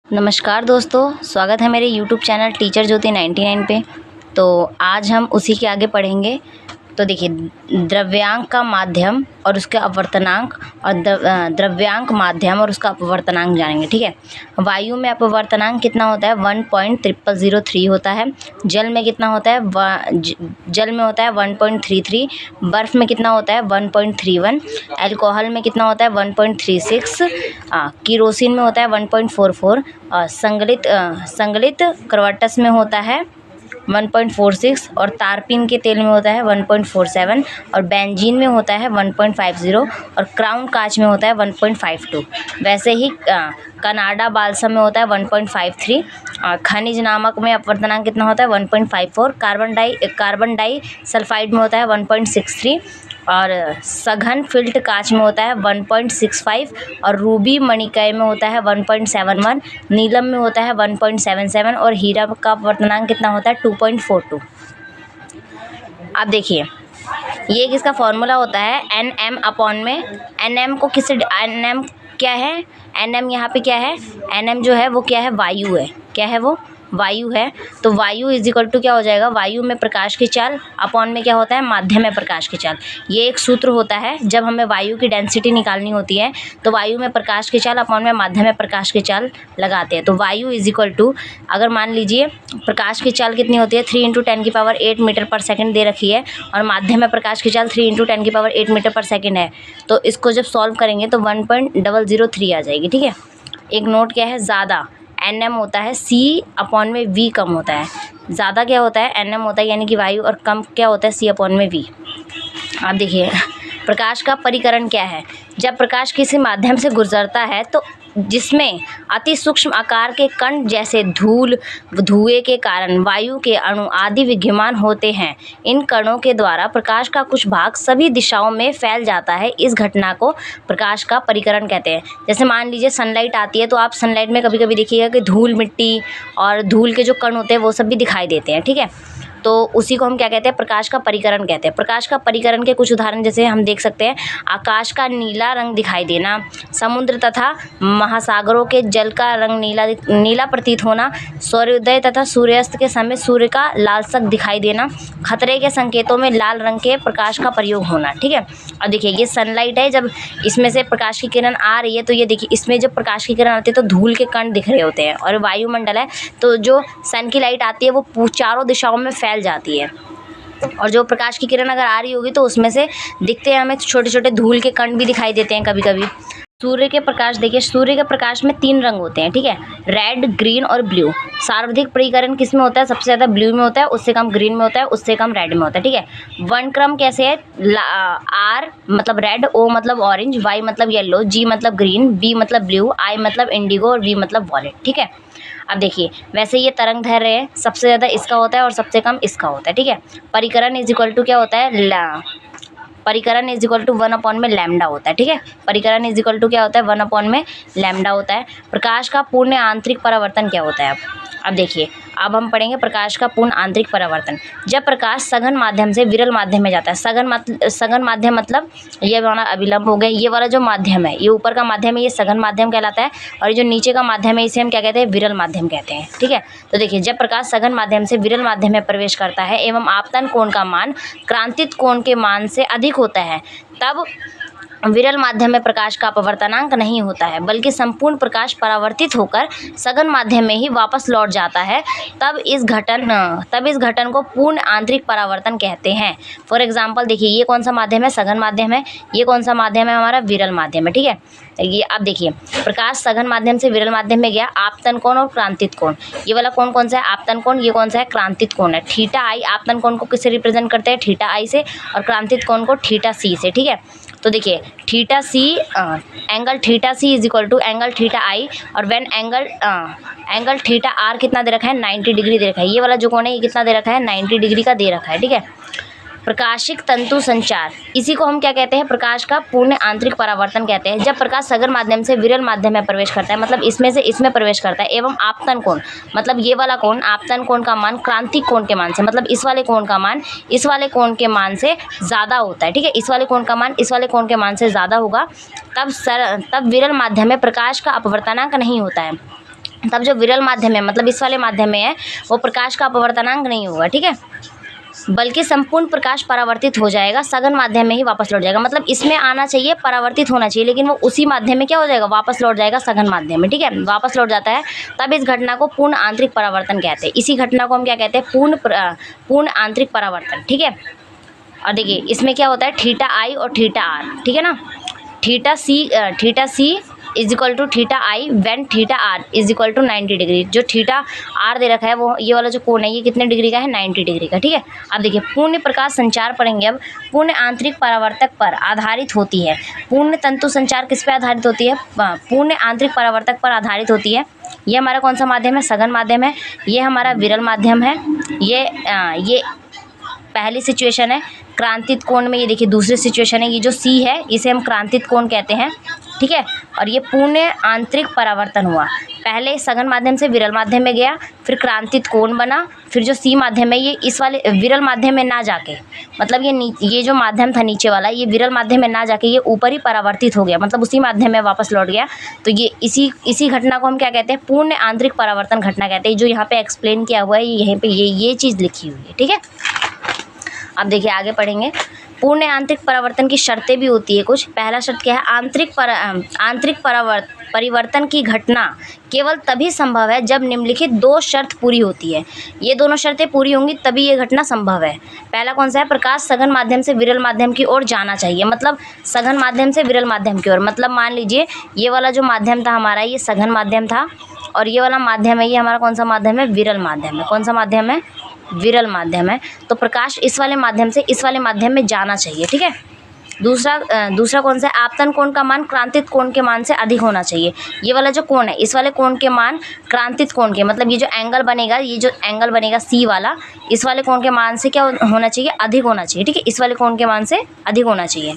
नमस्कार दोस्तों, स्वागत है मेरे YouTube चैनल टीचर ज्योति 99 पे। तो आज हम उसी के आगे पढ़ेंगे। तो देखिए, द्रव्यांक का माध्यम और उसके अपवर्तनांक और द्रव्यांक माध्यम और उसका अपवर्तनांक जानेंगे। ठीक है, वायु में अपवर्तनांक कितना होता है? 1.0003 होता है। जल में कितना होता है? जल में होता है 1.33। बर्फ़ में कितना होता है? 1.31। अल्कोहल में कितना होता है? 1.36। किरोसिन में होता है 1.44। संगलित करवटस में होता है 1.46 और तारपीन के तेल में होता है 1.47 और बेंजीन में होता है 1.50 और क्राउन कांच में होता है 1.52। वैसे ही कनाडा बाल्सम में होता है 1.53। खनिज नामक में अपवर्तनांक कितना होता है? 1.54। कार्बन डाई सल्फाइड में होता है 1.63 और सघन फिल्ट कांच में होता है 1.65 और रूबी मणिकय में होता है 1.71। नीलम में होता है 1.77 और हीरा का अपवर्तनांक कितना होता है? 2.42। अब देखिए, ये किसका फॉर्मूला होता है? NM अपॉन में NM को किससे NM क्या है? NM यहाँ पे क्या है? NM जो है वो क्या है? वायु है। क्या है वो? वायु है। तो वायु इज इक्वल टू क्या हो जाएगा? वायु में प्रकाश की चाल अपॉन में क्या होता है? माध्यम में प्रकाश की चाल। ये एक सूत्र होता है जब हमें वायु की डेंसिटी निकालनी होती है तो वायु में प्रकाश की चाल अपॉन में माध्यम में प्रकाश की चाल लगाते हैं। तो वायु इज इक्वल टू, अगर मान लीजिए प्रकाश की चाल कितनी होती है? 3 × 10⁸ मीटर पर सेकेंड दे रखी है और माध्यम में प्रकाश की चाल 3 × 10⁸ मीटर पर सेकेंड है। तो इसको जब सॉल्व करेंगे तो 1.003 आ जाएगी। ठीक है, एक नोट क्या है? ज़्यादा NM होता है C अपॉन में V कम होता है। ज़्यादा क्या होता है? NM होता है यानी कि वायु, और कम क्या होता है? C अपॉन में V। आप देखिए, प्रकाश का परिकरण क्या है? जब प्रकाश किसी माध्यम से गुजरता है तो जिसमें अति सूक्ष्म आकार के कण जैसे धूल, धुएं के कारण वायु के अणु आदि विद्यमान होते हैं, इन कणों के द्वारा प्रकाश का कुछ भाग सभी दिशाओं में फैल जाता है। इस घटना को प्रकाश का परिकरण कहते हैं। जैसे मान लीजिए सनलाइट आती है तो आप सनलाइट में कभी कभी देखिएगा कि धूल मिट्टी और धूल के जो कण होते हैं वो सब भी दिखाई देते हैं। ठीक है, तो उसी को हम क्या कहते हैं? प्रकाश का परिकरण कहते हैं। प्रकाश का परिकरण के कुछ उदाहरण जैसे हम देख सकते हैं, आकाश का नीला रंग दिखाई देना, समुद्र तथा महासागरों के जल का रंग नीला प्रतीत होना, सूर्योदय तथा सूर्यास्त के समय सूर्य का लालसक दिखाई देना, खतरे के संकेतों में लाल रंग के प्रकाश का प्रयोग होना। ठीक है, और देखिए ये सनलाइट है, जब इसमें से प्रकाश की किरण आ रही है तो ये देखिए इसमें जब प्रकाश की किरण आती है तो धूल के कण दिख रहे होते हैं, और वायुमंडल है तो जो सन की लाइट आती है वो चारों दिशाओं में फैल जाती है, और जो प्रकाश की किरण अगर आ रही होगी तो उसमें से दिखते हैं हमें छोटे छोटे धूल के कण भी दिखाई देते हैं कभी कभी। सूर्य के प्रकाश, देखिए सूर्य के प्रकाश में 3 रंग होते हैं। ठीक है, रेड, ग्रीन और ब्लू। सर्वाधिक परिकरण किस में होता है? सबसे ज़्यादा ब्लू में होता है, उससे कम ग्रीन में होता है, उससे कम रेड में होता है। ठीक है, वर्णक्रम कैसे है? R मतलब रेड, O मतलब ऑरेंज, Y मतलब येलो, G मतलब ग्रीन, B मतलब ब्लू, I मतलब इंडिगो और V मतलब वॉलेट। ठीक है, अब देखिए वैसे ये तरंग दैर्ध्य है, सबसे ज़्यादा इसका होता है और सबसे कम इसका होता है। ठीक है, परिकरण इज इक्वल टू क्या होता है? परिकरण इज इक्वल टू 1 अपॉन में लैम्डा होता है। ठीक है, परिकरण इज इक्वल टू क्या होता है? 1 अपॉन में लैम्डा होता है। प्रकाश का पूर्ण आंतरिक परावर्तन क्या होता है? अब देखिए, अब हम पढ़ेंगे प्रकाश का पूर्ण आंतरिक परावर्तन। जब प्रकाश सघन माध्यम से विरल माध्यम में जाता है, सघन माध्यम मतलब ये वाला अभिलंब हो गए, ये वाला जो माध्यम है, ये ऊपर का माध्यम है, ये सघन माध्यम कहलाता है, और ये जो नीचे का माध्यम है इसे हम क्या कहते हैं? विरल माध्यम कहते हैं। ठीक है, तो देखिए जब प्रकाश सघन माध्यम से विरल माध्यम में प्रवेश करता है एवं आपतन कोण का मान क्रांतित कोण के मान से अधिक होता है, तब विरल माध्यम में प्रकाश का अपवर्तनांक नहीं होता है, बल्कि संपूर्ण प्रकाश परावर्तित होकर सघन माध्यम में ही वापस लौट जाता है। तब इस घटन को पूर्ण आंतरिक परावर्तन कहते हैं। फॉर एग्जांपल देखिए, ये कौन सा माध्यम है? सघन माध्यम है। ये कौन सा माध्यम है? हमारा विरल माध्यम है। ठीक है, ये अब देखिए प्रकाश सघन माध्यम से विरल माध्यम में गया, आपतन कोण और क्रांतित कोण। ये वाला कोण कौन सा है? आपतन कोण। ये कौन सा है? क्रांतित कोण है। θi आपतन कोण को किससे रिप्रेजेंट करते हैं? θi से, और क्रांतित कोण को θc से। ठीक है, तो देखिए θc, angle θc is equal to angle θi, और व्हेन एंगल θr कितना दे रखा है? 90 डिग्री दे रखा है। ये वाला जो कोण है ये कितना दे रखा है? 90 डिग्री का दे रखा है। ठीक है, प्रकाशिक तंतु संचार, इसी को हम क्या कहते हैं? प्रकाश का पूर्ण आंतरिक परावर्तन कहते हैं। जब प्रकाश सघन माध्यम से विरल माध्यम में प्रवेश करता है, मतलब इसमें से इसमें प्रवेश करता है, एवं आपतन कोण मतलब ये वाला कोण, आपतन कोण का मान क्रांतिक कोण के मान से, मतलब इस वाले कोण का मान इस वाले कोण के मान से ज़्यादा होता है। ठीक है, इस वाले कोण का मान इस वाले कोण के मान से ज़्यादा होगा, तब विरल माध्यम में प्रकाश का अपवर्तनांक नहीं होता है। तब जो विरल माध्यम है, मतलब इस वाले माध्यम में है, वो प्रकाश का अपवर्तनांक नहीं होगा, ठीक है, बल्कि संपूर्ण प्रकाश परावर्तित हो जाएगा, सघन माध्यम में ही वापस लौट जाएगा। मतलब इसमें आना चाहिए, परावर्तित होना चाहिए, लेकिन वो उसी माध्यम में क्या हो जाएगा, वापस लौट जाएगा सघन माध्यम में, ठीक है, वापस लौट जाता है। तब इस घटना को पूर्ण आंतरिक परावर्तन कहते हैं। इसी घटना को हम क्या कहते हैं, पूर्ण आंतरिक परावर्तन, ठीक है। और देखिए इसमें क्या होता है, थीटा आई और थीटा आर, ठीक है ना, theta C is equal to theta I when theta R is equal to 90 degree. जो थीटा आर दे रखा है वो ये वाला जो कोण है ये कितने डिग्री का है, 90 डिग्री का, ठीक है। अब देखिए पूर्ण प्रकाश संचार पढ़ेंगे अब। पूर्ण आंतरिक परावर्तक पर आधारित होती है। पूर्ण तंतु संचार किस पे आधारित होती है, पूर्ण आंतरिक परावर्तक पर आधारित होती है। ये हमारा कौन सा माध्यम है, सघन माध्यम है। ये हमारा विरल माध्यम है। ये पहली सिचुएशन है। क्रांतित कोण में ये देखिए दूसरी सिचुएशन है। ये जो सी है इसे हम क्रांतित कोण कहते हैं, ठीक है। और ये पूर्ण आंतरिक परावर्तन हुआ। पहले सघन माध्यम से विरल माध्यम में गया, फिर क्रांतित कोण बना, फिर जो सी माध्यम है ये इस वाले विरल माध्यम में ना जाके, मतलब ये जो माध्यम था नीचे वाला, ये विरल माध्यम में ना जाके ये ऊपर ही परावर्तित हो गया, मतलब उसी माध्यम में वापस लौट गया। तो ये इसी घटना को हम क्या कहते हैं, पूर्ण आंतरिक परावर्तन घटना कहते हैं। जो यहाँ पे एक्सप्लेन किया हुआ है, यहीं पे ये चीज़ लिखी हुई है, ठीक है। अब देखिए आगे पढ़ेंगे। पूर्ण आंतरिक परावर्तन की शर्तें भी होती है कुछ। पहला शर्त क्या है, आंतरिक परिवर्तन की घटना केवल तभी संभव है जब निम्नलिखित दो शर्त पूरी होती है। ये दोनों शर्तें पूरी होंगी तभी ये घटना संभव है। पहला कौन सा है, प्रकाश सघन माध्यम से विरल माध्यम की ओर जाना चाहिए, मतलब सघन माध्यम से विरल माध्यम की ओर। मतलब मान लीजिए ये वाला जो माध्यम था हमारा, ये सघन माध्यम था, और ये वाला माध्यम है ये हमारा कौन सा माध्यम है, विरल माध्यम है। कौन सा माध्यम है, विरल माध्यम है। तो प्रकाश इस वाले माध्यम से इस वाले माध्यम में जाना चाहिए, ठीक है। दूसरा कौन सा है, आपतन कोण का मान क्रांतित कोण के मान से अधिक होना चाहिए। ये वाला जो कोण है इस वाले कोण के मान क्रांतित कोण के, मतलब ये जो एंगल बनेगा सी वाला, इस वाले कोण के मान से क्या होना चाहिए, अधिक होना चाहिए, ठीक है। इस वाले कोण के मान से अधिक होना चाहिए।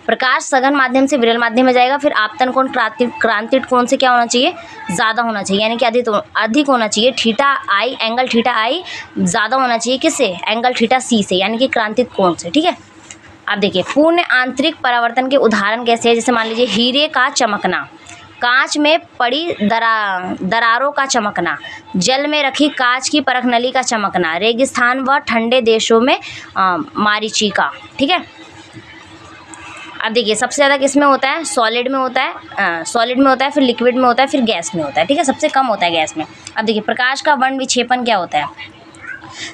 प्रकाश सघन माध्यम से विरल माध्यम में जाएगा, फिर आपतन कोण क्रांतित कोण से क्या होना चाहिए, ज़्यादा होना चाहिए, यानी कि अधिक होना चाहिए। एंगल थीटा आई ज़्यादा होना चाहिए किससे, एंगल थीटा सी से, यानी कि क्रांतित कोण से, ठीक है। अब देखिए पूर्ण आंतरिक परावर्तन के उदाहरण कैसे है, जैसे मान लीजिए हीरे का चमकना, कांच में पड़ी दरारों का चमकना, जल में रखी कांच की परख नली का चमकना, रेगिस्तान व ठंडे देशों में मारीचिका, ठीक है। अब देखिए सबसे ज़्यादा किस में होता है, सॉलिड में होता है, फिर लिक्विड में होता है, फिर गैस में होता है, ठीक है। सबसे कम होता है गैस में। अब देखिए प्रकाश का वर्ण विक्षेपण क्या होता है।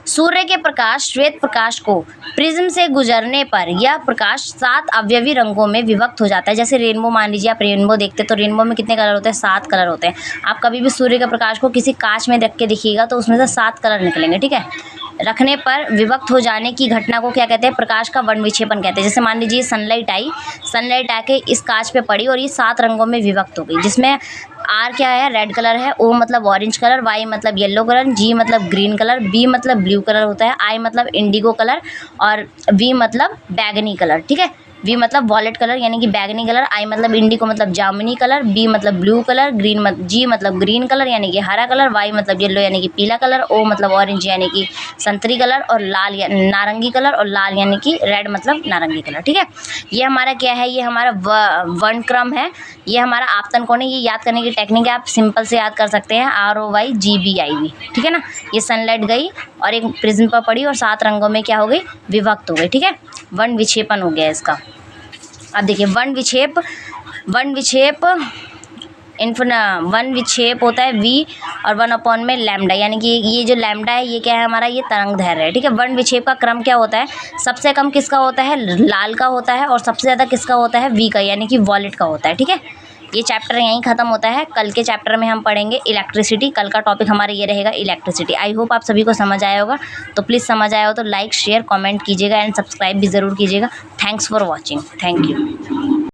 सूर्य के प्रकाश श्वेत प्रकाश को प्रिज्म से गुजरने पर यह प्रकाश 7 अवयवी रंगों में विभक्त हो जाता है। जैसे रेनबो, मान लीजिए आप रेनबो देखते हैं तो रेनबो में कितने कलर होते हैं, 7 कलर होते हैं। आप कभी भी सूर्य के प्रकाश को किसी कांच में रख के देखिएगा तो उसमें से 7 कलर निकलेंगे, ठीक है। रखने पर विभक्त हो जाने की घटना को क्या कहते हैं, प्रकाश का वर्ण विक्षेपण कहते हैं। जैसे मान लीजिए सनलाइट आके इस कांच पे पड़ी और ये 7 रंगों में विभक्त हो गई, जिसमें आर क्या है, रेड कलर है, ओ मतलब ऑरेंज कलर, वाई मतलब येलो कलर, जी मतलब ग्रीन कलर, बी मतलब ब्लू कलर होता है, आई मतलब इंडिगो कलर, और वी मतलब बैगनी कलर, ठीक है। वी मतलब वॉलेट कलर यानी कि बैगनी कलर, आई मतलब इंडिगो मतलब जामुनी कलर, बी मतलब ब्लू कलर, जी मतलब ग्रीन कलर यानी कि हरा कलर, वाई मतलब येलो यानी कि पीला कलर, ओ मतलब ऑरेंज यानी कि संतरी कलर, और लाल नारंगी कलर, और लाल यानी कि रेड मतलब नारंगी कलर, ठीक है। ये हमारा क्या है, ये हमारा वर्णक्रम है, ये हमारा आपतन कोण है। ये याद करने की टेक्निक है, आप सिंपल से याद कर सकते हैं, ROYGBIV, ठीक है ना। ये सनलाइट गई और एक प्रिज्म पर पड़ी और 7 रंगों में क्या हो गई, विभक्त हो गई, ठीक है। वर्ण विक्षेपण हो गया इसका। अब देखिए वर्ण विक्षेप होता है V और 1 में लैम्डा, यानी कि ये जो लैम्डा है ये क्या है हमारा, ये तरंग दैर्घ्य है, ठीक है। वर्ण विक्षेप का क्रम क्या होता है, सबसे कम किसका होता है, लाल का होता है, और सबसे ज़्यादा किसका होता है, V का, यानी कि वॉलेट का होता है, ठीक है। ये चैप्टर यहीं ख़त्म होता है। कल के चैप्टर में हम पढ़ेंगे इलेक्ट्रिसिटी। कल का टॉपिक हमारा ये रहेगा इलेक्ट्रिसिटी। आई होप आप सभी को समझ आया होगा। तो प्लीज़ समझ आया हो तो लाइक शेयर कमेंट कीजिएगा एंड सब्सक्राइब भी ज़रूर कीजिएगा। Thanks for watching. Thank you.